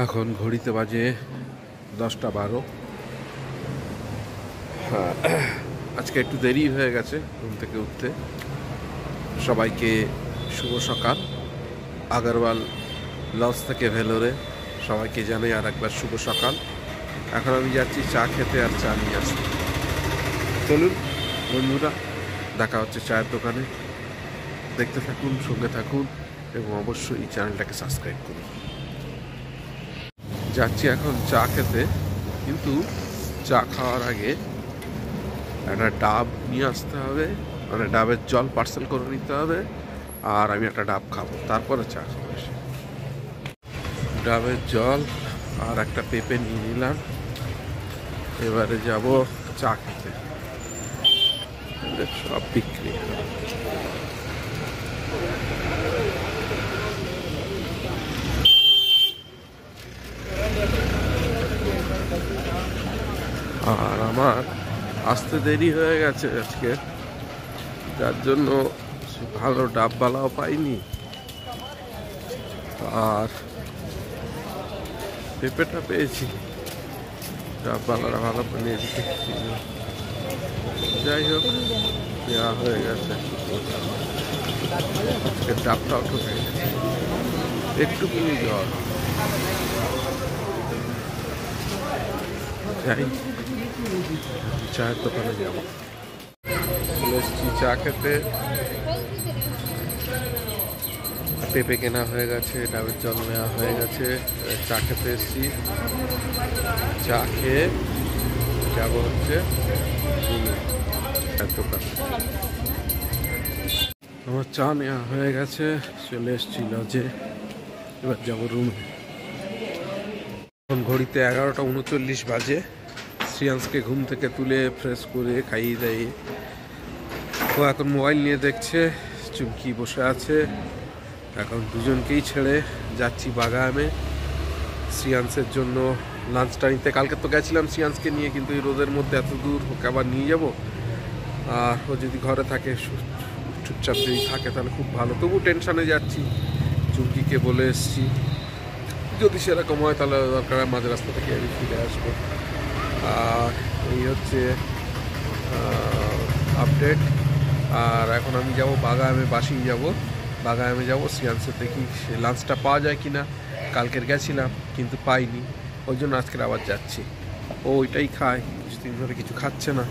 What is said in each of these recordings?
এখন ঘড়িতে বাজে 10টা 12। হ্যাঁ, আজকে একটু দেরি হয়ে গেছে ঘুম থেকে উঠতে। সবাইকে শুভ সকাল। আগরওয়াল লজ থেকে ভেলোরে সবাইকে জানাই আর একবার শুভ সকাল। এখন আমি যাচ্ছি চা খেতে আর চা নিয়ে আসতে। চলুন বন্ধুরা, দেখা হচ্ছে চায়ের দোকানে। দেখতে থাকুন, সঙ্গে থাকুন এবং অবশ্যই এই চ্যানেলটাকে সাবস্ক্রাইব করুন। যাচ্ছি এখন চা খেতে, কিন্তু চা খাওয়ার আগে একটা ডাব নিয়ে আসতে হবে, মানে ডাবের জল পার্সেল করে নিতে হবে। আর আমি একটা ডাব খাবো, তারপরে চা খাবো। ডাবের জল আর একটা পেঁপে নিয়ে নিলাম। এবারে যাব চা খেতে। সব বিক্রি। আর আমার আসতে দেরি হয়ে গেছে আজকে, যার জন্য ভালো ডাববালাও পাইনি। আর পেঁপেটা পেয়েছি, ডাববালারা ভালো বানিয়েছি। যাই হোক, দেওয়া হয়ে গেছে। আজকে ডাবটাও ঠকে গেছে, একটুকুনি জল। যাই, চায়ের দোকানে যাব। চলে এসছি চা খেতে। পেঁপে কেনা হয়ে গেছে, ডাবের জল নেওয়া হয়ে গেছে। চা খেতে এসছি। চা খেয়ে যাব হচ্ছে চায়ের দোকানে। আমার চা নেওয়া হয়ে গেছে, চলে এসছি লজে। এবার যাব রুমে। এখন ঘড়িতে 11টা 39 বাজে। শ্রিয়াংশকে ঘুম থেকে তুলে ফ্রেশ করে খাইয়ে দেয়। ও এখন মোবাইল নিয়ে দেখছে। চুমকি বসে আছে। এখন দুজনকেই ছেড়ে যাচ্ছি বাগানে শ্রিয়াংশের জন্য লাঞ্চটা নিতে। কালকে তো গেছিলাম শ্রিয়াংশকে নিয়ে, কিন্তু এই রোদের মধ্যে এত দূর ওকে আবার নিয়ে যাব। আর ও যদি ঘরে থাকে, চুপচাপ যদি থাকে তাহলে খুব ভালো। তবু টেনশানে যাচ্ছি। চুমকিকে বলে এসছি যদি সেরকম হয় তাহলে দরকার মাঝ রাস্তা থেকে আমি ফিরে আসবো। আর এই হচ্ছে আপডেট। আর এখন আমি যাব বাগানে, বাসেই যাব। বাগানে যাব শ্রিয়াংশের, দেখি সে লাঞ্চটা পাওয়া যায় কিনা। কালকের গেছিলাম কিন্তু পাইনি, ওই জন্য আজকের আবার যাচ্ছি। ও ওইটাই খায়, কিছুদিন ধরে কিছু খাচ্ছে না,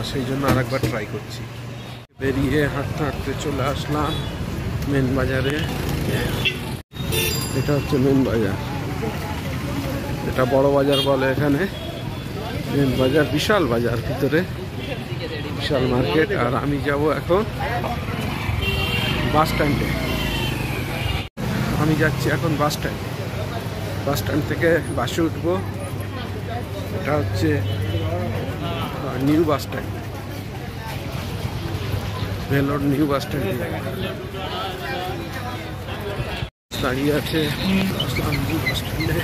সেই জন্য আর একবার ট্রাই করছি। বেরিয়ে হাঁটতে হাঁটতে চলে আসলাম মেন বাজারে। এটা হচ্ছে মেন বাজার, এটা বড় বাজার বলে এখানে। মেন বাজার বিশাল বাজার, ভিতরে বিশাল মার্কেট। আর আমি যাব এখন বাস স্ট্যান্ডে। আমি যাচ্ছি এখন বাস স্ট্যান্ডে। বাস স্ট্যান্ড থেকে বাসে উঠবো। এটা হচ্ছে new bus stand, Vellore new bus stand. দাঁড়িয়ে আছে নিউ বাস স্ট্যান্ডে,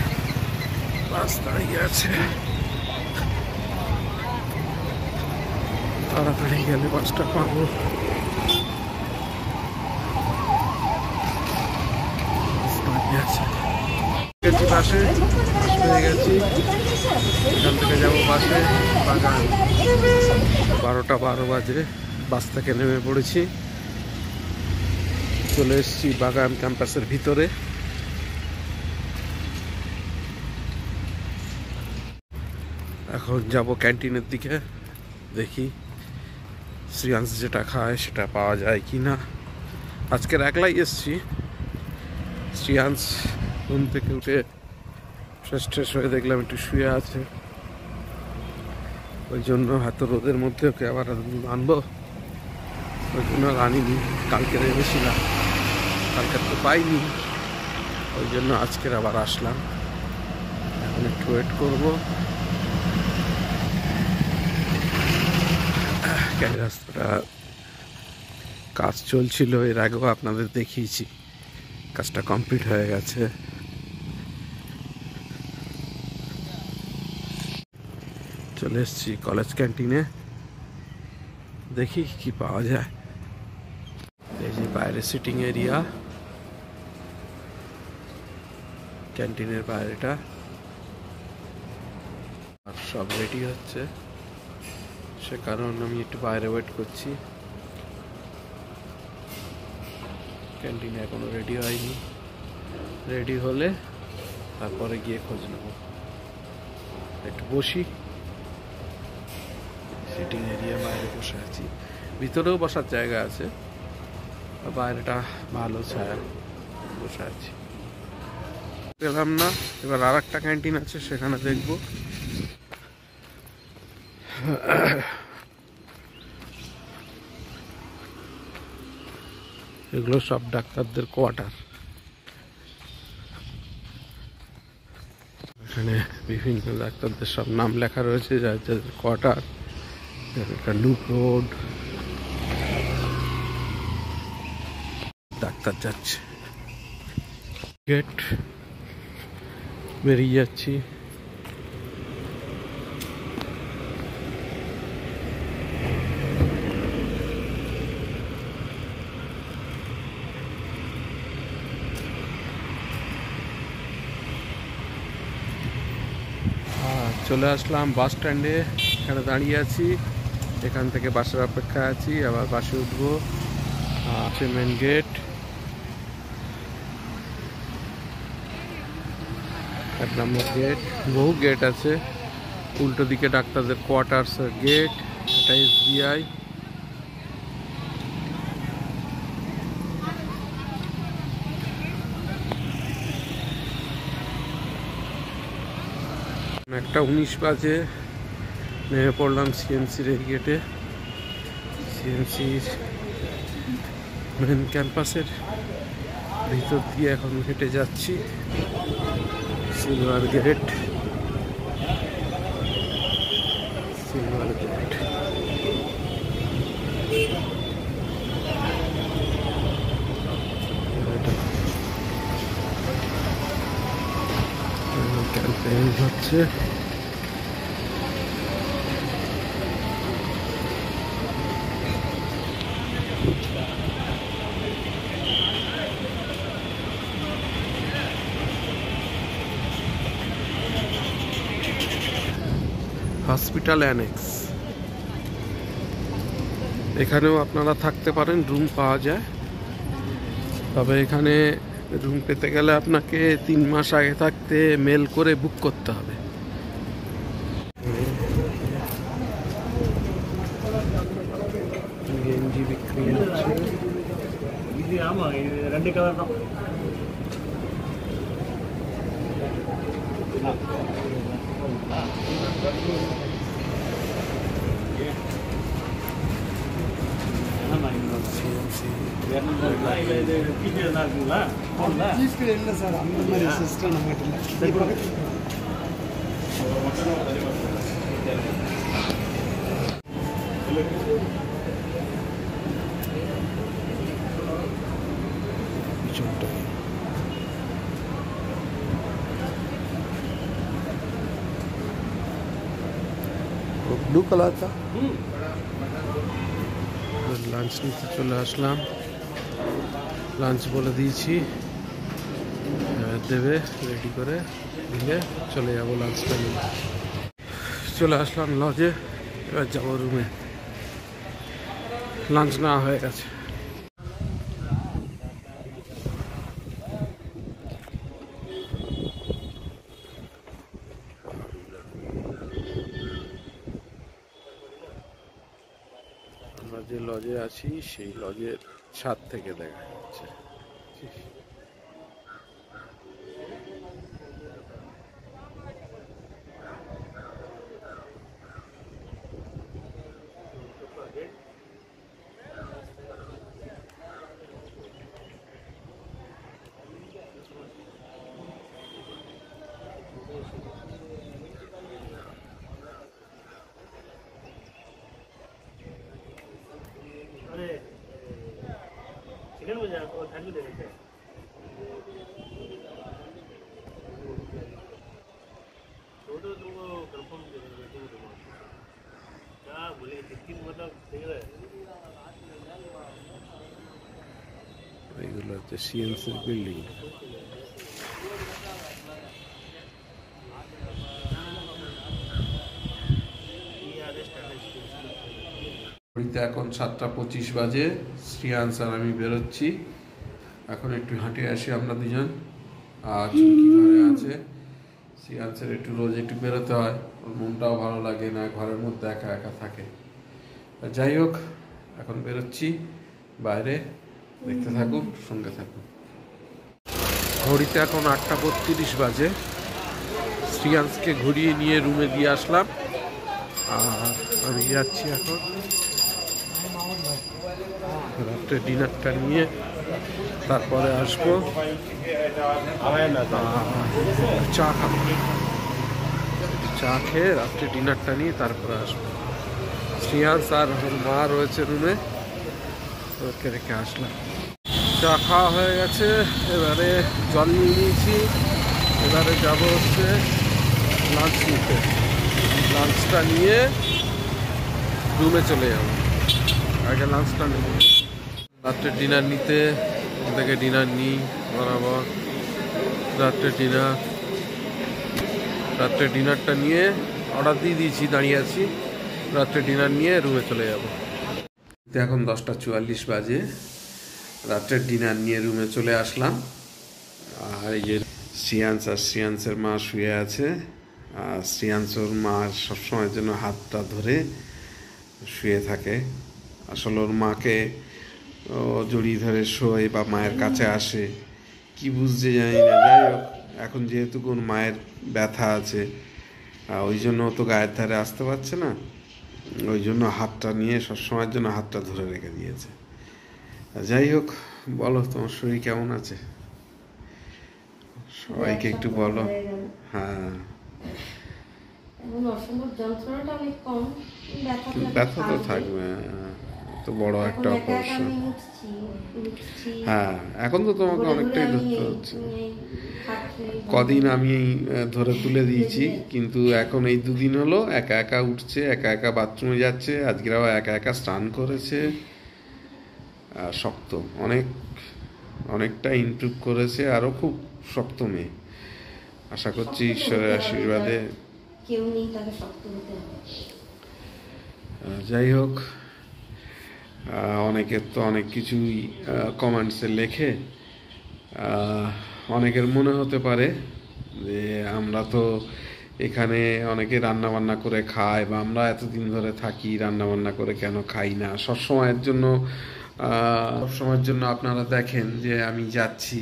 বাস দাঁড়িয়ে আছে। তাড়াতাড়ি গেলে বাসটা পাবো। গেছি বাসে, বাস পেয়ে গেছি। এখান থেকে যাবো বাসে বাগান। 12টা 12 বাজে বাস থেকে নেমে পড়েছি। চলে এসেছি বাগান ক্যাম্পাসের ভিতরে। এখন যাব ক্যান্টিনের দিকে, দেখি শ্রিয়াংশ যেটা খায় সেটা পাওয়া যায় কি না। আজকের একলাই এসছি। শ্রিয়াংশ ঘুম থেকে উঠে ফ্রেশ ট্রেশ হয়ে দেখলাম একটু শুয়ে আছে, ওই জন্য এত রোদের মধ্যে ওকে আবার আনবো, ওই জন্য আনিনি। কালকে এনেছিলাম, কালকে তো পাইনি, ওই জন্য আজকের আবার আসলাম। এখন একটু ওয়েট করবো। রাস্তাটা কাজ চলছিল, এর আগেও আপনাদের দেখিয়েছি। কাজটা কমপ্লিট হয়ে গেছে। চলে এসেছি কলেজ ক্যান্টিনে, দেখি কি পাওয়া যায়। এই যে বাইরে সিটিং এরিয়া, ক্যান্টিনের বাইরেটা, আর সব রেডি হচ্ছে, সে কারণ আমি একটু বাইরে ওয়েট করছি। ক্যান্টিনে এখনো রেডি হয়নি, রেডি হলে তারপরে গিয়ে খোঁজ নেব। একটু বসি, সিটিং এরিয়া, বাইরে বসে আছি। ভিতরেও বসার জায়গা আছে, বাইরেটা ভালো ছায়া, বসে আছি। গেলাম না, এবার আর একটা ক্যান্টিন আছে, সেখানে দেখবো। এগুলো সব ডাক্তারদের কোয়ার্টার। এখানে বিভিন্ন ডাক্তারদের সব নাম লেখা রয়েছে, যাদের কোয়ার্টার। একটা লুপ রোড, ডাক্তার যাচ্ছে, গেট বেরিয়ে যাচ্ছি। চলে আসলাম বাস স্ট্যান্ডে, এখানে দাঁড়িয়ে আছি। এখান থেকে বাসের অপেক্ষা আছি, আবার বাসে উঠবো। আছে মেন গেট, 1 নম্বর গেট। বহু গেট আছে, উল্টো দিকে ডাক্তারদের কোয়ার্টার্স গেট, এটা SBI। একটা 19 বাজে, নেমে পড়লাম CMC-র এই গেটে। CMC-র মেন ক্যাম্পাসের ভিতর দিয়ে এখন হেঁটে যাচ্ছি। Silver gate, silver gate. Campaign হচ্ছে। হসপিটাল অ্যানেক্স, এখানেও আপনারা থাকতে পারেন, রুম পাওয়া যায়। তবে এখানে রুম পেতে গেলে আপনাকে 3 মাস আগে থাকতে মেল করে বুক করতে হবে। গেঞ্জি বিক্রি হচ্ছে। ব্লু কালারটা। লাঞ্চ নিতে চলে আসলাম, লাঞ্চ বলে দিয়েছি, দেবে রেডি করে দিলে চলে যাবো লাঞ্চটা নিয়ে। চলে আসলাম লজে, এবার যাবো রুমে। লাঞ্চ না হয়ে গেছে। আমরা যে লজে আছি সেই লজের ছাদ থেকে দেখা যাচ্ছে। এগুলো হচ্ছে CMC-র বিল্ডিং। ঘড়িতে এখন 7:25 বাজে। শ্রিয়াংশ আর আমি বেরোচ্ছি এখন। একটু হাঁটে আসি আমরা দুজন। আর চুমকি ঘরে আছে। শ্রিয়াংশের একটু রোজ একটু বেরোতে হয়, ওর মনটাও ভালো লাগে না, ঘরের মধ্যে একা একা থাকে। যাই হোক, এখন বেরোচ্ছি বাইরে, দেখতে থাকুন, সঙ্গে থাকুন। ঘড়িতে এখন 8:32 বাজে। শ্রিয়াংশকে ঘুরিয়ে নিয়ে রুমে দিয়ে আসলাম, আর আমি যাচ্ছি এখন রাত্রে ডিনারটা নিয়ে, তারপরে আসবো চা খাবো। চা খেয়ে রাত্রে ডিনারটা নিয়ে তারপরে আসবো। শ্রিয়াংশ আর ওর মা রয়েছে রুমে, ওকে রেখে আসলাম। চা খাওয়া হয়ে গেছে, এবারে জল নিয়ে নিয়েছি। এবারে যাবো হচ্ছে লাঞ্চ নিতে। লাঞ্চটা নিয়ে রুমে চলে যাবো। আগে লাঞ্চটা নেব, রাত্রে ডিনার নিতে থেকে ডিনার নিই বরাবর। রাত্রে ডিনারটা নিয়ে অর্ডার দিয়ে দিয়েছি, দাঁড়িয়ে আছি। রাত্রে ডিনার নিয়ে রুমে চলে যাব। এখন 10:44 বাজে। রাত্রের ডিনার নিয়ে রুমে চলে আসলাম। আর এই যে শ্রিয়াংশ আর শ্রিয়াংশের মা শুয়ে আছে। আর শ্রিয়াংশর মা সবসময়ের জন্য হাতটা ধরে শুয়ে থাকে। আসলে ওর মাকে জড়িয়ে ধরে শোয় বা মায়ের কাছে আসে, কি বুঝতে জানি না। যাই হোক, এখন যেহেতু কোন মায়ের ব্যথা আছে, ওই জন্য তো গায়ের ধারে আসতে পারছে না, ওই জন্য হাতটা নিয়ে সবসময়ের জন্য হাতটা ধরে রেখে দিয়েছে। যাই হোক, বলো তোমার শরীর কেমন আছে? সবাইকে একটু বলো। হ্যাঁ, ব্যথা তো থাকবে, তো বড় একটা অপারেশন। হ্যাঁ, এখন তো তোমাকে অনেকটাই ধরতে হচ্ছে। কদিন আমি ধরে তুলে দিয়েছি, কিন্তু এখন এই 2 দিন হলো একা একা উঠছে, একা একা বাথরুমে যাচ্ছে। আজকের আবার একা একা স্নান করেছে। শক্ত, অনেকটা ইমপ্রুভ করেছে, আরো খুব শক্ত মেয়ে। আশা করছি ঈশ্বরের আশীর্বাদে কেউ নেই তাকে শক্ত হতে হবে। যাই হোক, অনেকের তো অনেক কিছুই কমেন্টসে লেখে। অনেকের মনে হতে পারে যে আমরা তো এখানে অনেকে রান্না বান্না করে খায়, বা আমরা এতদিন ধরে থাকি রান্না বান্না করে কেন খাই না। সবসময়ের জন্য আপনারা দেখেন যে আমি যাচ্ছি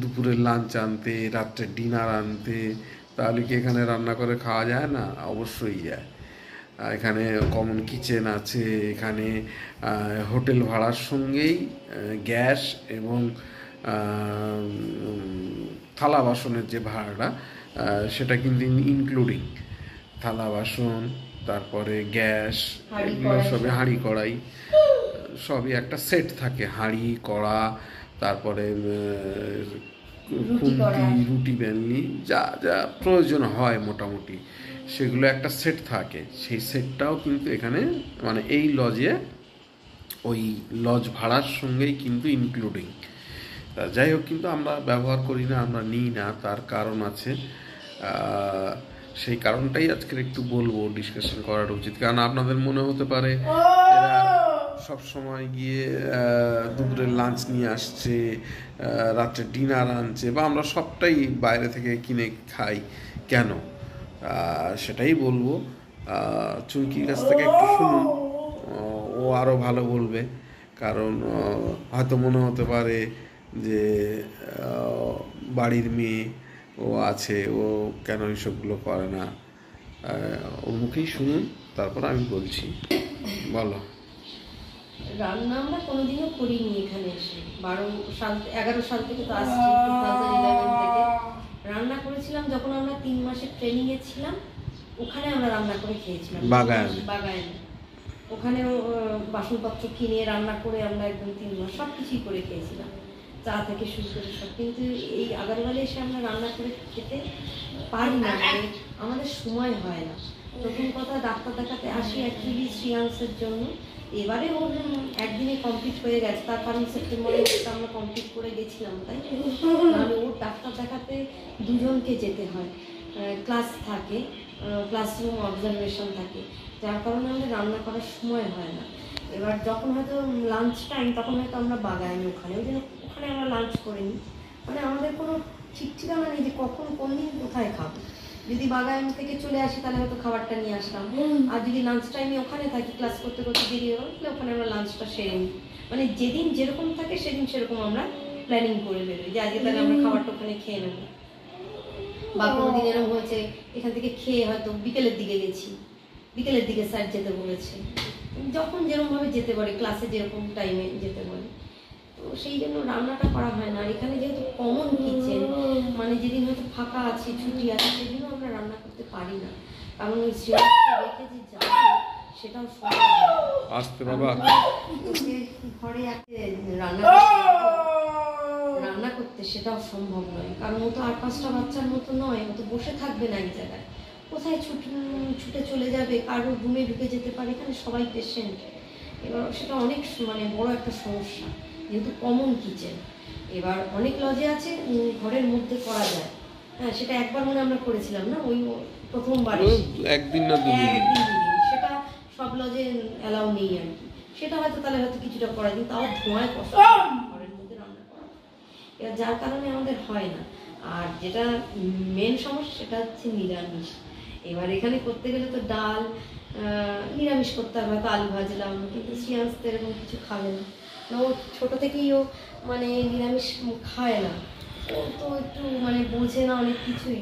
দুপুরের লাঞ্চ আনতে, রাত্রে ডিনার আনতে। তাহলে কি এখানে রান্না করে খাওয়া যায় না? অবশ্যই যায়। এখানে কমন কিচেন আছে, এখানে হোটেল ভাড়ার সঙ্গেই গ্যাস এবং থালা বাসনের যে ভাড়াটা, সেটা কিন্তু ইনক্লুডিং। থালা বাসন, তারপরে গ্যাস, এগুলো সবই, হাঁড়ি কড়াই সবই একটা সেট থাকে। হাঁড়ি কড়া, তারপরে খুন্তি, রুটি বেলনি, যা যা প্রয়োজন হয় মোটামুটি সেগুলো একটা সেট থাকে। সেই সেটটাও কিন্তু এখানে, মানে এই লজে, ওই লজ ভাড়ার সঙ্গেই কিন্তু ইনক্লুডিং। যাই হোক, কিন্তু আমরা ব্যবহার করি না, আমরা নিই না, তার কারণ আছে। সেই কারণটাই আজকের একটু বলবো, ডিসকাশন করাটা উচিত। কারণ আপনাদের মনে হতে পারে এরা সব সময় গিয়ে দুপুরের লাঞ্চ নিয়ে আসছে, রাত্রে ডিনার আনছে, বা আমরা সবটাই বাইরে থেকে কিনে খাই কেন, সেটাই বলবো। চুমকির কাছ থেকে একটু শুনুন, ও আরও ভালো বলবে। কারণ হয়তো মনে হতে পারে যে বাড়ির মেয়ে ও আছে, ও কেন এইসবগুলো করে না। ওর মুখেই শুনুন, তারপর আমি বলছি। বলো। রান্না আমরা কোনোদিনও করিনি এখানে এসে। 11 সাল থেকে তো আসছি, 2011 থেকে রান্না করেছিলাম যখন আমরা 3 মাসের ট্রেনিংয়ে ছিলাম। ওখানে আমরা রান্না করে খেয়েছিলাম বাগানে। ওখানেও বাসনপত্র কিনে রান্না করে আমরা একদম 3 মাস সব কিছুই করে খেয়েছিলাম, চা থেকে শুরু করে সব। কিন্তু এই আগারওয়ালে এসে আমরা রান্না করে খেতে পারি না, মানে আমাদের সময় হয় না। প্রথম কথা ডাক্তার দেখাতে আসি অ্যাকচুয়ালি শ্রেয়াংসের জন্য। এবারে ওর একদিনে কমপ্লিট হয়ে গেছে, তার কারণ সেপ্টেম্বরে আমরা কমপ্লিট করে গেছিলাম, তাই নাহলে ওর ডাক্তার দেখাতে দুজনকে যেতে হয়, ক্লাস থাকে, ক্লাসরুম অবজারভেশন থাকে, যার কারণে আমাদের রান্না করার সময় হয় না। এবার যখন হয়তো লাঞ্চ টাইম তখন হয়তো আমরা বাগাইনি ওখানে, ওই জন্য ওখানে আমরা লাঞ্চ করে নিই। মানে আমাদের কোনো ঠিক ঠিকানা নেই যে কখন কোন দিন কোথায় খাবো। যদি বাগান থেকে চলে আসি তাহলে হয়তো খাবারটা নিয়ে আসলাম, আর যদি লাঞ্চ টাইমে ওখানে থাকি ক্লাস করতে করতে দেরি হয়ে তাহলে ওখানে আমরা লাঞ্চটা সেরে নিই। মানে যেদিন যেরকম থাকে সেদিন সেরকম আমরা প্ল্যানিং করে বেরোই যে আজকে তাহলে আমরা খাবারটা ওখানে খেয়ে নেবো। বা কোনো দিন এরকম হয়েছে এখান থেকে খেয়ে হয়তো বিকেলের দিকে গেছি, বিকেলের দিকে স্যার যেতে বলেছে, যখন যেরকমভাবে যেতে পারে, ক্লাসে যেরকম টাইমে যেতে পারে, তো সেই জন্য রান্নাটা করা হয় না। আর এখানে যেহেতু কমন কিচেন, মানে যেদিন হয়তো ফাঁকা আছে ছুটি আছে সেদিনও আমরা রান্না করতে পারি না, কারণ ওই রেখে যে যাবো সেটাও সম্ভব আসতে বাবা ঘরে রান্না করতে সেটাও সম্ভব নয়, কারণ ও তো 8-5টা বাচ্চার মতো নয়, ও তো বসে থাকবে না এক জায়গায়, কোথায় ছুটে চলে যাবে, কারো রুমে ঢুকে যেতে পারে, এখানে সবাই পেশেন্ট। এবার সেটা অনেক মানে বড় একটা সমস্যা, যেহেতু কমন কিচেন। এবার অনেক লজে আছে ঘরের মধ্যে করা যায়, হ্যাঁ সেটা একবার মনে আমরা করেছিলাম না, ওই প্রথমবার একদিন না দুদিন, সেটা সব লজে অ্যালাউ নেই আর কি। সেটা হয়তো তাহলে হয়তো কিছুটা করা যায়, তাও ধোঁয়ায় কষ্ট ঘরের মধ্যে রান্না করা, এবার যার কারণে আমাদের হয় না। আর যেটা মেন সমস্যা সেটা হচ্ছে নিরামিষ। এবার এখানে করতে গেলে তো ডাল নিরামিষ করতে হবে, হয়তো আলু ভাজলাম, কিন্তু শ্রেয়াংস তো এরকম কিছু খাবে না, ও ছোটো থেকেই ও মানে নিরামিষ খায় না, ও তো একটু মানে বোঝে না অনেক কিছুই,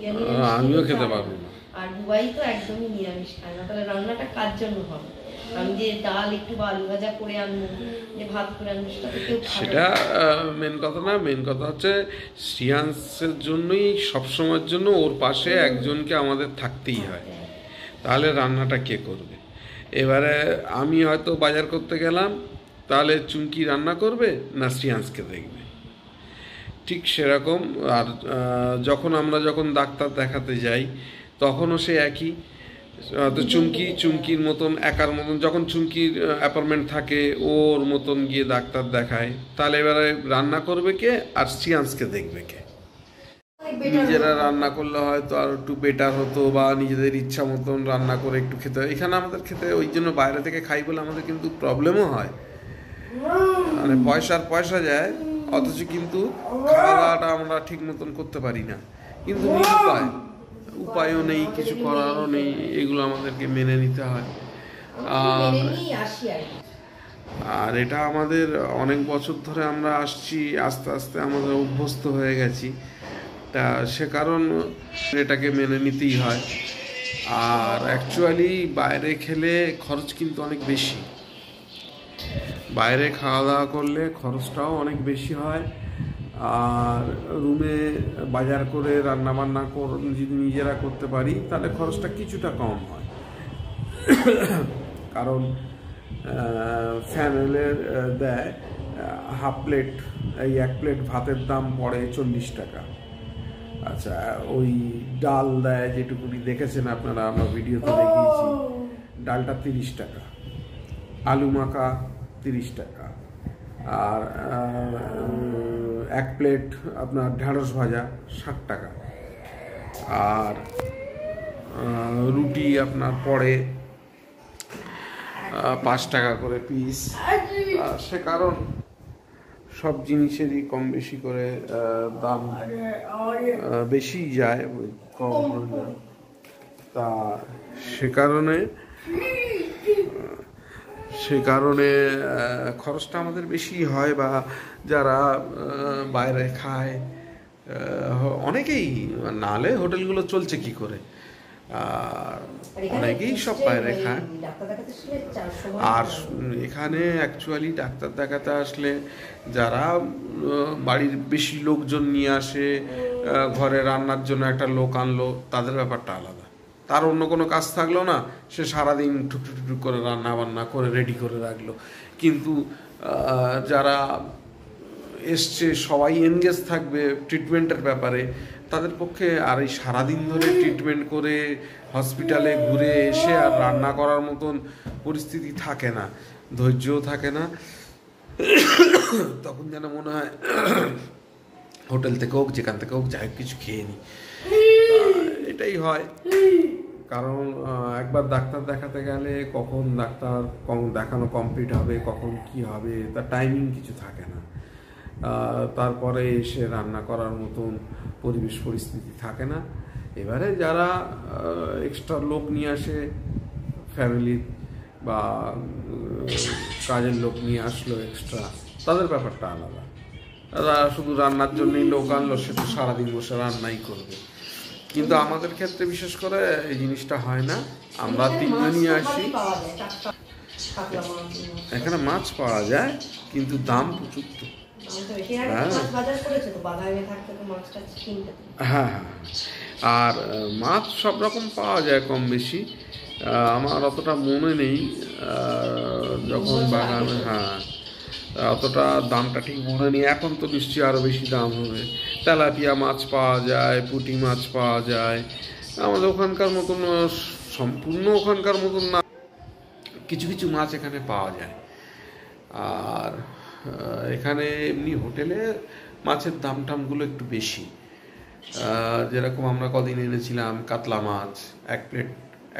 আমিও খেতে পারবো না। আর বুবাই তো একদমই নিরামিষ খায় না, তাহলে রান্নাটা কার জন্য হবে? আমি যে ডাল একটু বা আলু ভাজা করে আনবো, যে ভাত করে আনবো, সেটা তো কেউ খাবে না। সেটা মেন কথা না, মেন কথা হচ্ছে শ্রেয়াংসের জন্যই সবসময়ের জন্য ওর পাশে একজনকে আমাদের থাকতেই হয়, তাহলে রান্নাটা কে করবে? এবারে আমি হয়তো বাজার করতে গেলাম, তাহলে চুমকি রান্না করবে না শ্রেয়াংসকে দেখবে? ঠিক সেরকম। আর যখন ডাক্তার দেখাতে যাই তখনও সে একই, তো চুমকির মতন একার মতন, যখন চুমকির অ্যাপয়েন্টমেন্ট থাকে ওর মতন গিয়ে ডাক্তার দেখায়, তাহলে এবারে রান্না করবে কে আর শ্রেয়াংসকে দেখবে কে? নিজেরা রান্না করলে হয়তো আর একটু বেটার হতো, বা নিজেদের ইচ্ছা মতন রান্না করে একটু খেতে হয়। এখানে আমাদের খেতে ওই জন্য বাইরে থেকে খাই বলে আমাদের কিন্তু প্রবলেমও হয়, মানে পয়সা যায়, অথচ কিন্তু খাওয়া দাওয়াটা আমরা ঠিক মতন করতে পারি না, কিন্তু উপায়ও নেই, কিছু করারও নেই, এগুলো আমাদেরকে মেনে নিতে হয়। আর এটা আমাদের অনেক বছর ধরে আমরা আসছি, আস্তে আস্তে আমাদের অভ্যস্ত হয়ে গেছি, তা সে কারণ এটাকে মেনে নিতেই হয়। আর অ্যাকচুয়ালি বাইরে খেলে খরচ কিন্তু অনেক বেশি, বাইরে খাওয়া দাওয়া করলে খরচটাও অনেক বেশি হয়। আর রুমে বাজার করে রান্নাবান্না যদি নিজেরা করতে পারি তাহলে খরচটা কিছুটা কম হয়, কারণ ফ্যামিলির দেয় হাফ প্লেট, এই 1 প্লেট ভাতের দাম পড়ে 40 টাকা। আচ্ছা, ওই ডাল দেয় যেটুকুনি দেখেছেন আপনারা, আমরা ভিডিওতে দেখিয়েছি, ডালটা 30 টাকা, আলু মাখা 30 টাকা, আর 1 প্লেট আপনার ঢেঁড়স ভাজা 60 টাকা, আর রুটি আপনার পড়ে 5 টাকা করে পিস। সে কারণ সব জিনিসেরই কম বেশি করে দাম বেশি যায়, কম যায়, তা সে কারণে খরচটা আমাদের বেশি হয়। বা যারা বাইরে খায়, অনেকেই নাহলে হোটেলগুলো চলছে কি করে, অনেকেই সব বাইরে খায়। আর এখানে অ্যাকচুয়ালি ডাক্তার দেখাতে আসলে যারা বাড়ির বেশি লোকজন নিয়ে আসে, ঘরে রান্নার জন্য একটা লোক আনলো, তাদের ব্যাপারটা আলাদা, তার অন্য কোনো কাজ থাকলো না, সে সারাদিন টুকটুক করে রান্না বান্না করে রেডি করে রাখলো। কিন্তু যারা এসছে সবাই এনগেজ থাকবে ট্রিটমেন্টের ব্যাপারে, তাদের পক্ষে আর এই সারাদিন ধরে ট্রিটমেন্ট করে হসপিটালে ঘুরে এসে আর রান্না করার মতন পরিস্থিতি থাকে না, ধৈর্যও থাকে না। তখন যেন মনে হয় হোটেল থেকে হোক, যেখান থেকে হোক, যাই হোক কিছু খেয়ে নিই। এটাই হয়, কারণ একবার ডাক্তার দেখাতে গেলে কখন ডাক্তার দেখানো কমপ্লিট হবে, কখন কি হবে তার টাইমিং কিছু থাকে না। তারপরে এসে রান্না করার মতন পরিবেশ পরিস্থিতি থাকে না। এবারে যারা এক্সট্রা লোক নিয়ে আসে, ফ্যামিলি বা কাজের লোক নিয়ে আসলো এক্সট্রা, তাদের ব্যাপারটা আলাদা। তারা শুধু রান্নার জন্যই লোক আনলো, সে তো সারাদিন বসে রান্নাই করবে। কিন্তু আমাদের ক্ষেত্রে বিশেষ করে এই জিনিসটা হয় না। আমরা তিনজনই আসি, এখানে মাছ পাওয়া যায় কিন্তু দাম প্রচুর। তো হ্যাঁ হ্যাঁ, আর মাছ সব রকম পাওয়া যায় কম বেশি। আমার অতটা মনে নেই যখন বাগানে, হ্যাঁ অতটা দামটা ঠিক মনে নেই। এখন তো নিশ্চয়ই আরও বেশি দাম হবে। তেলাপিয়া মাছ পাওয়া যায়, পুঁটি মাছ পাওয়া যায়। আমাদের ওখানকার মতন সম্পূর্ণ ওখানকার মতন না, কিছু কিছু মাছ এখানে পাওয়া যায়। আর এখানে এমনি হোটেলে মাছের দাম টামগুলো একটু বেশি। যেরকম আমরা কদিন এনেছিলাম কাতলা মাছ,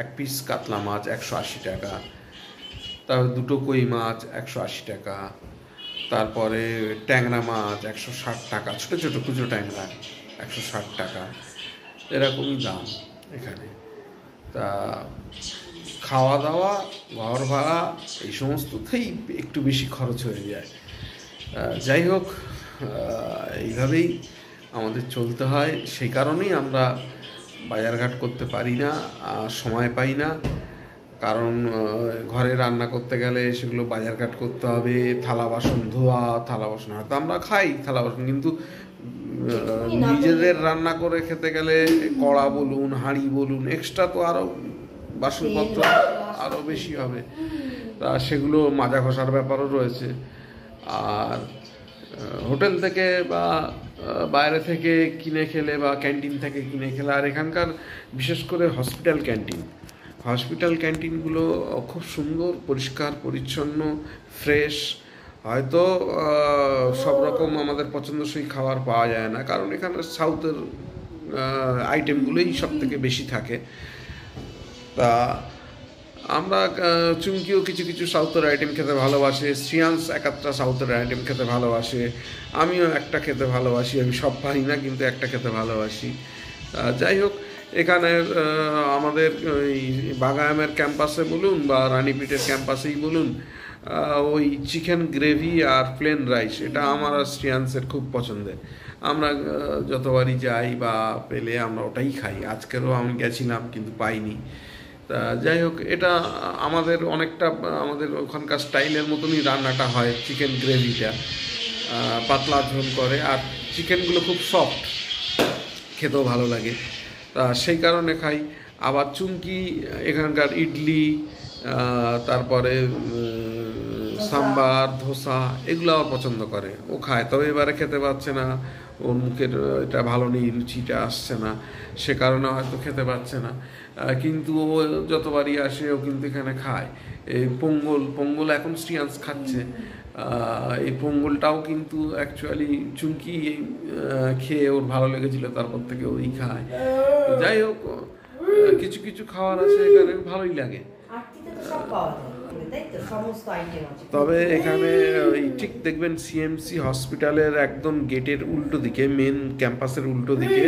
এক পিস কাতলা মাছ 180 টাকা, তারপর 2 কই মাছ 180 টাকা, তারপরে ট্যাংরা মাছ 160 টাকা, ছোটো ছোটো কুচো ট্যাংরা 160 টাকা, এরকমই দাম এখানে। তা খাওয়া দাওয়া, ঘর ভাড়া এই সমস্ততেই একটু বেশি খরচ হয়ে যায়। যাই হোক, এইভাবেই আমাদের চলতে হয়। সেই কারণেই আমরা বাজারঘাট করতে পারি না, সময় পাই না। কারণ ঘরে রান্না করতে গেলে সেগুলো বাজারঘাট করতে হবে, থালা বাসন ধোয়া, থালা বাসন হয়তো আমরা খাই থালা বাসন, কিন্তু নিজেদের রান্না করে খেতে গেলে কড়া বলুন, হাঁড়ি বলুন, এক্সট্রা তো আরও বাসনপত্র আরও বেশি হবে। তা সেগুলো মাজা ঘষার ব্যাপারও রয়েছে। আর হোটেল থেকে বা বাইরে থেকে কিনে খেলে বা ক্যান্টিন থেকে কিনে খেলে, আর এখানকার বিশেষ করে হসপিটাল ক্যান্টিনগুলো খুব সুন্দর, পরিষ্কার পরিচ্ছন্ন, ফ্রেশ। হয়তো সব রকম আমাদের পছন্দসই খাবার পাওয়া যায় না, কারণ এখানে সাউথের আইটেমগুলোই সব থেকে বেশি থাকে। তা আমরা চুমকিও কিছু কিছু সাউথের আইটেম খেতে ভালোবাসে, শ্রিয়াংশ একটা সাউথের আইটেম খেতে ভালোবাসে, আমিও একটা খেতে ভালোবাসি। আমি সব পারি না, কিন্তু একটা খেতে ভালোবাসি। যাই হোক, এখানে আমাদের বাগায়ামের ক্যাম্পাসে বলুন বা রানীপিটের ক্যাম্পাসেই বলুন, ওই চিকেন গ্রেভি আর প্লেন রাইস, এটা আমার আর শ্রিয়াংশের খুব পছন্দের। আমরা যতবারই যাই বা পেলে আমরা ওটাই খাই। আজকেরও আমি গেছিলাম কিন্তু পাইনি। তা যাই হোক, এটা আমাদের অনেকটা আমাদের ওখানকার স্টাইলের মতনই রান্নাটা হয়। চিকেন গ্রেভিটা পাতলা ঝোল করে, আর চিকেনগুলো খুব সফট, খেতেও ভালো লাগে। তা সেই কারণে খাই। আবার চুমকি এখানকার ইডলি, তারপরে সাম্বার, ধোসা, এগুলো আবার পছন্দ করে, ও খায়। তবে এবারে খেতে পারছে না, ওর মুখের এটা ভালো নেই, রুচিটা আসছে না, সে কারণে হয়তো খেতে পারছে না। কিন্তু ও যতবারই আসে ও কিন্তু এখানে খায়। এই পঙ্গল এখন শ্রিয়াংশ খাচ্ছে। এই পঙ্গলটাও কিন্তু অ্যাকচুয়ালি চুমকি খেয়ে ওর ভালো লেগেছিল, তারপর থেকে ওই খায়। যাই হোক, কিছু কিছু খাবার আছে এখানে ভালোই লাগে। তবে এখানে ওই ঠিক দেখবেন সিএমসি হসপিটালের একদম গেটের উল্টো দিকে, মেন ক্যাম্পাসের উল্টো দিকে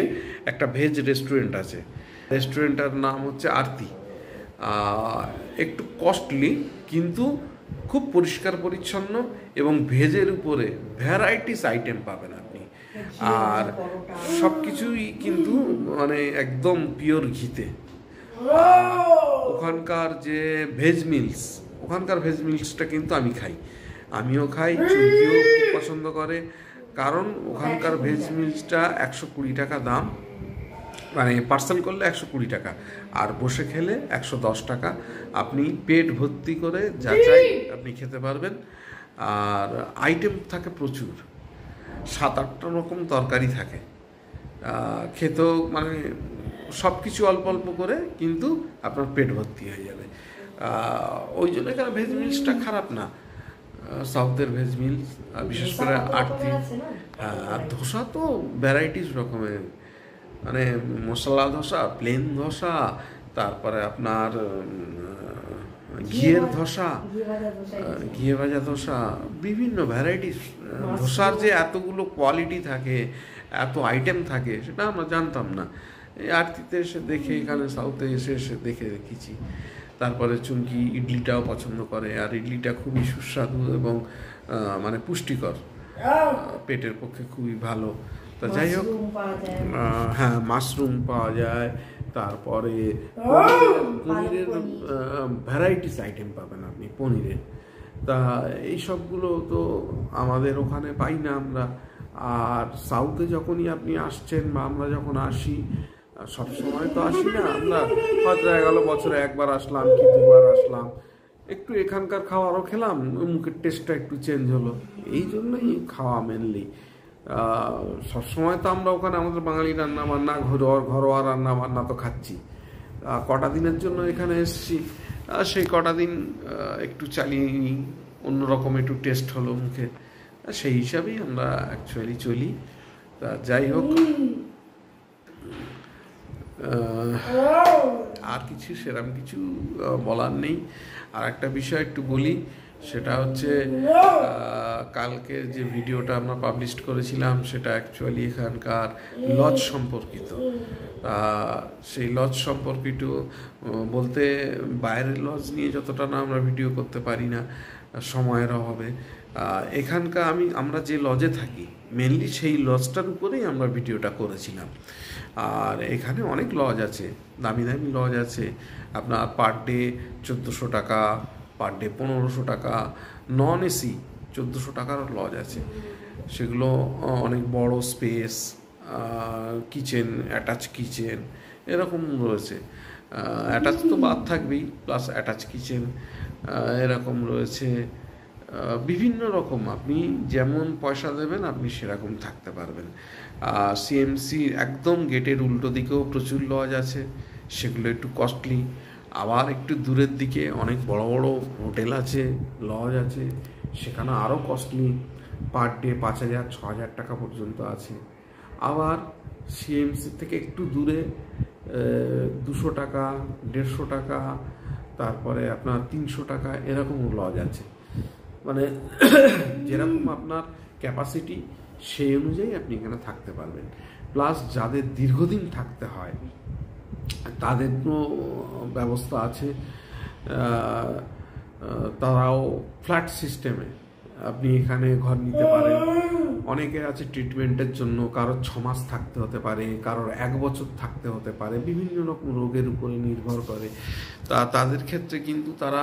একটা ভেজ রেস্টুরেন্ট আছে। রেস্টুরেন্টটার নাম হচ্ছে আরতি। একটু কস্টলি, কিন্তু খুব পরিষ্কার পরিচ্ছন্ন এবং ভেজের উপরে ভ্যারাইটিস আইটেম পাবেন আপনি। আর সব কিছুই কিন্তু মানে একদম পিওর ঘিতে। ওখানকার যে ভেজ মিলসটা কিন্তু আমিও খাই, চুমকিও খুব পছন্দ করে। কারণ ওখানকার ভেজ মিলসটা 120 টাকা দাম, মানে পার্সেল করলে 120 টাকা, আর বসে খেলে 110 টাকা। আপনি পেট ভর্তি করে যা চাই আপনি খেতে পারবেন। আর আইটেম থাকে প্রচুর, 7-8টা রকম তরকারি থাকে। খেতেও মানে সব কিছু অল্প অল্প করে কিন্তু আপনার পেট ভর্তি হয়ে যাবে। ওই জন্য এখানে ভেজ মিলসটা খারাপ না, সাউথের ভেজ মিলস, বিশেষ করে আরতি। হ্যাঁ, আর ধোসা তো ভ্যারাইটিস রকমের, মানে মশলা ধোসা, প্লেন ধোসা, তারপরে আপনার ঘিয়ের ধোসা, ঘিয়ে ভাজা ধোসা, বিভিন্ন ভ্যারাইটিস ধোসার যে এতগুলো কোয়ালিটি থাকে, এত আইটেম থাকে, সেটা আমরা জানতাম না। এই আরতিতে এসে দেখে, এখানে সাউথে এসে দেখে রেখেছি। তারপরে চুমকি ইডলিটাও পছন্দ করে, আর ইডলিটা খুবই সুস্বাদু এবং মানে পুষ্টিকর, পেটের পক্ষে খুবই ভালো। তা যাই হোক, হ্যাঁ মাশরুম পাওয়া যায়, তারপরে পনিরের ভ্যারাইটিস আইটেম পাবেন আপনি পনিরের। তা এই সবগুলো তো আমাদের ওখানে পাই না আমরা। আর সাউথে যখনই আপনি আসছেন বা আমরা যখন আসি, সবসময় তো আসি না আমরা, হয়তো গেল বছরে একবার আসলাম কি দুবার আসলাম, একটু এখানকার খাওয়ারও খেলাম, মুখের টেস্টটা একটু চেঞ্জ হলো, এই জন্যই খাওয়া মেনলি। সবসময় তো আমরা ওখানে আমাদের বাঙালি রান্না বান্না, ঘরোয়া রান্না বান্না তো খাচ্ছি। কটা দিনের জন্য এখানে এসেছি, সেই কটা দিন একটু চালিয়ে নিই, অন্যরকম একটু টেস্ট হলো মুখে, সেই হিসাবেই আমরা অ্যাকচুয়ালি চলি। তা যাই হোক, আর কিছু সেরকম কিছু বলার নেই। আর একটা বিষয় একটু বলি, সেটা হচ্ছে কালকে যে ভিডিওটা আমরা পাবলিশ করেছিলাম, সেটা অ্যাকচুয়ালি এখানকার লজ সম্পর্কিত। সেই লজ সম্পর্কিত বলতে, বাইরের লজ নিয়ে যতটা না আমরা ভিডিও করতে পারি না সময়ের অভাবে, এখানকার আমরা যে লজে থাকি মেনলি সেই লজটার উপরেই আমরা ভিডিওটা করেছিলাম। আর এখানে অনেক লজ আছে, দামি দামি লজ আছে, আপনার পার ডে 1400 টাকা, পার ডে 1500 টাকা, নন এসি 1400 টাকার লজ আছে। সেগুলো অনেক বড় স্পেস, কিচেন, অ্যাটাচ কিচেন এরকম রয়েছে। অ্যাটাচ তো বাদ থাকবেই, প্লাস অ্যাটাচ কিচেন এরকম রয়েছে। বিভিন্ন রকম, আপনি যেমন পয়সা দেবেন আপনি সেরকম থাকতে পারবেন। সিএমসি একদম গেটের উল্টো দিকেও প্রচুর লজ আছে, সেগুলো একটু কস্টলি। আবার একটু দূরের দিকে অনেক বড় বড় হোটেল আছে, লজ আছে, সেখানে আরও কস্টলি, পার ডে 5000-6000 টাকা পর্যন্ত আছে। আবার সিএমসি থেকে একটু দূরে 200 টাকা, 150 টাকা, তারপরে আপনার 300 টাকা এরকম লজ আছে। মানে যেরকম আপনার ক্যাপাসিটি সেই অনুযায়ী আপনি এখানে থাকতে পারবেন। প্লাস যাদের দীর্ঘদিন থাকতে হয় তাদেরও ব্যবস্থা আছে, তারাও ফ্ল্যাট সিস্টেমে আপনি এখানে ঘর নিতে পারেন। অনেকে আছে ট্রিটমেন্টের জন্য, কারোর 6 মাস থাকতে হতে পারে, কারোর 1 বছর থাকতে হতে পারে, বিভিন্ন রকম রোগের উপরে নির্ভর করে। তাদের ক্ষেত্রে কিন্তু তারা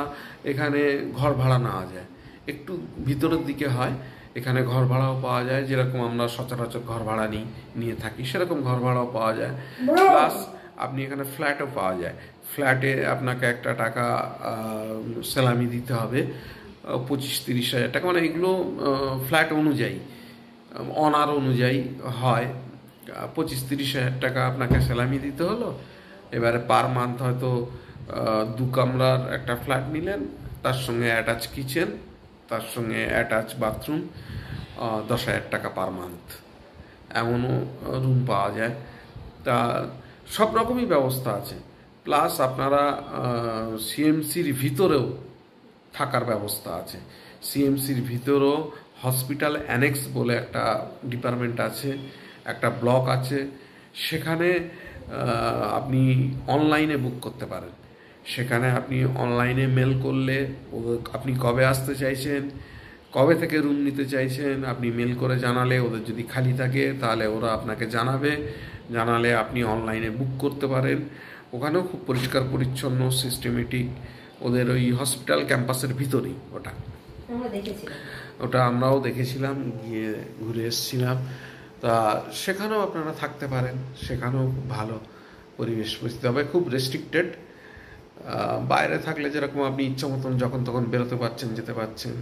এখানে ঘর ভাড়া নেওয়া যায়, একটু ভিতরের দিকে হয়, এখানে ঘর ভাড়াও পাওয়া যায়, যেরকম আমরা সচরাচর ঘর ভাড়া নিয়ে থাকি সেরকম ঘর ভাড়াও পাওয়া যায়। প্লাস আপনি এখানে ফ্ল্যাটও পাওয়া যায়। ফ্ল্যাটে আপনাকে একটা টাকা স্যালামি দিতে হবে, 25-30 হাজার টাকা, মানে এগুলো ফ্ল্যাট অনুযায়ী, অনার অনুযায়ী হয়। 25-30 হাজার টাকা আপনাকে স্যালামি দিতে হলো। এবারে পার মান্থ হয়তো 2 কামরার একটা ফ্ল্যাট নিলেন, তার সঙ্গে অ্যাটাচ কিচেন, তার সঙ্গে অ্যাটাচ বাথরুম, 10,000 টাকা পার মান্থ, এমনও রুম পাওয়া যায়। তা সব রকমই ব্যবস্থা আছে। প্লাস আপনারা সিএমসির ভিতরেও থাকার ব্যবস্থা আছে। সিএমসির ভিতরেও হসপিটাল অ্যানেক্স বলে একটা ডিপার্টমেন্ট আছে, একটা ব্লক আছে, সেখানে আপনি অনলাইনে বুক করতে পারেন। সেখানে আপনি অনলাইনে মেল করলে আপনি কবে আসতে চাইছেন, কবে থেকে রুম নিতে চাইছেন, আপনি মেল করে জানালে ওদের যদি খালি থাকে তাহলে ওরা আপনাকে জানালে আপনি অনলাইনে বুক করতে পারেন। ওখানেও খুব পরিষ্কার পরিচ্ছন্ন, সিস্টেমেটিক, ওদের ওই হসপিটাল ক্যাম্পাসের ভিতরেই ওটা আমরাও দেখেছিলাম, গিয়ে ঘুরে এসেছিলাম। তা সেখানেও আপনারা থাকতে পারেন, সেখানেও খুব ভালো পরিবেশ পরিস্থিতি হবে, খুব রেস্ট্রিক্টেড। বাইরে থাকলে যেরকম আপনি ইচ্ছা মতন যখন তখন বেরোতে পারছেন, যেতে পারছেন,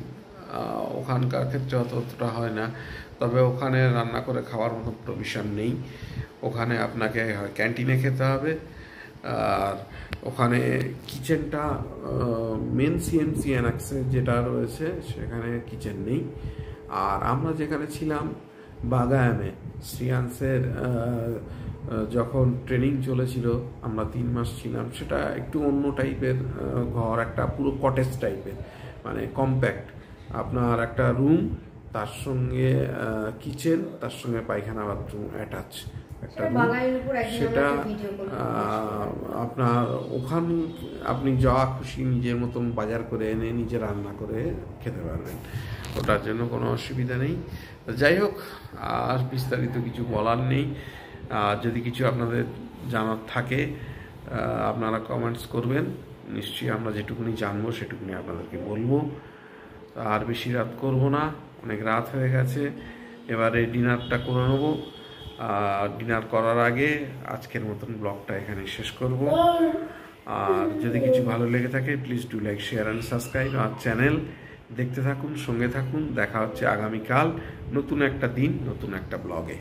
ওখানকার ক্ষেত্রে অতটা হয় না, তবে ওখানে রান্না করে খাওয়ার মতো প্রভিশন নেই। ওখানে আপনাকে হয় ক্যান্টিনে খেতে হবে, আর ওখানে কিচেনটা মেন সিএমসি অ্যানেক্সে যেটা রয়েছে সেখানে কিচেন নেই। আর আমরা যেখানে ছিলাম বাগায়ামে, শ্রিয়াংসের যখন ট্রেনিং চলেছিল, আমরা 3 মাস ছিলাম, সেটা একটু অন্য টাইপের ঘর, একটা পুরো কটেজ টাইপের, মানে কম্প্যাক্ট। আপনার একটা রুম, তার সঙ্গে কিচেন, তার সঙ্গে পায়খানা বাথরুম অ্যাটাচ একটা রুম। সেটা আপনার ওখান আপনি যা খুশি নিজের মতন বাজার করে এনে নিজে রান্না করে খেতে পারবেন, ওটার জন্য কোনো অসুবিধা নেই। যাই হোক, আর বিস্তারিত কিছু বলার নেই। যদি কিছু আপনাদের জানার থাকে আপনারা কমেন্টস করবেন, নিশ্চয়ই আমরা যেটুকুনি জানবো সেটুকুনি আপনাদেরকে বলবো। আর বেশি রাত করব না, অনেক রাত হয়ে গেছে, এবারে ডিনারটা করে নেবো। ডিনার করার আগে আজকের মতন ব্লগটা এখানে শেষ করব। আর যদি কিছু ভালো লেগে থাকে please do like, share and subscribe আমার চ্যানেল। দেখতে থাকুন, সঙ্গে থাকুন। দেখা হচ্ছে আগামীকাল নতুন একটা দিন, নতুন একটা ব্লগে।